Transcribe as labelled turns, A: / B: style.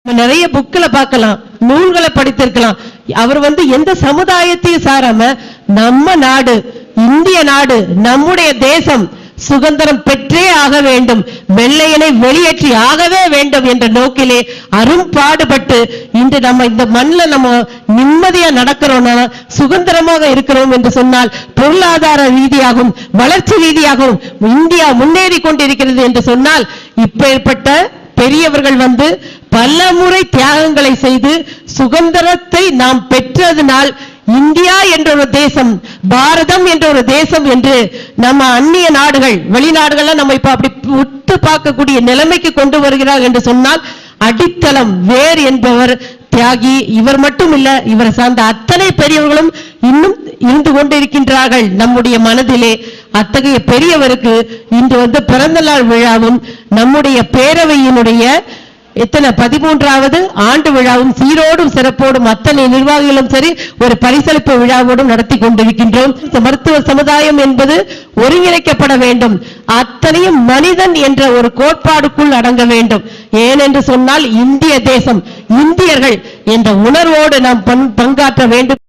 A: நிறைய புக்ல பார்க்கலாம், நூல்களை படித்திருக்கலாம். அவர் எந்த சமுதாயத்தையும் சாராம நம்ம நாடு, இந்திய நாடு, நம்முடைய தேசம் சுதந்திரம் பெற்றே ஆக வேண்டும், வெள்ளையனை வெளியேற்றி ஆகவே வேண்டும் என்ற நோக்கிலே அரும்பாடுபட்டு இன்று நம்ம இந்த மண்ணில் நம்ம நிம்மதியா நடக்கிறோம்னா, சுதந்திரமாக இருக்கிறோம் என்று சொன்னால் பொருளாதார ரீதியாகவும் வளர்ச்சி ரீதியாகவும் இந்தியா முன்னேறி கொண்டிருக்கிறது என்று சொன்னால் இப்பேற்பட்ட பெரியவர்கள் பல முறை தியாகங்களை செய்து சுதந்திரத்தை நாம் பெற்றதனால் இந்தியா என்ற ஒரு தேசம், பாரதம் என்ற ஒரு தேசம் என்று நம்ம அந்நிய நாடுகள், வெளிநாடுகள் நம்ம இப்ப அப்படி உத்து பார்க்கக்கூடிய நிலைமைக்கு கொண்டு வருகிறார் என்று சொன்னால் அடித்தளம் வேர் என்பவர் தியாகி. இவர் மட்டும் இல்ல, இவரை சார்ந்த அத்தனை பெரியவர்களும் இன்னும் இருந்து கொண்டிருக்கின்றார்கள் நம்முடைய மனதிலே. அத்தகைய பெரியவருக்கு இன்று பிறந்த நாள் விழாவும் நம்முடைய பேரவையினுடைய 13வது ஆண்டு விழாவும் சீரோடும் சிறப்போடும் அத்தனை நிர்வாகிகளும் சரி ஒரு பரிசளிப்பு விழாவோடும் நடத்தி கொண்டிருக்கின்றோம். மருத்துவ சமுதாயம் என்பது ஒருங்கிணைக்கப்பட வேண்டும், அத்தனையும் மனிதன் என்ற ஒரு கோட்பாடுக்குள் அடங்க வேண்டும். ஏனென்று சொன்னால் இந்திய தேசம், இந்தியர்கள் என்ற உணர்வோடு நாம் பங்காற்ற வேண்டும்.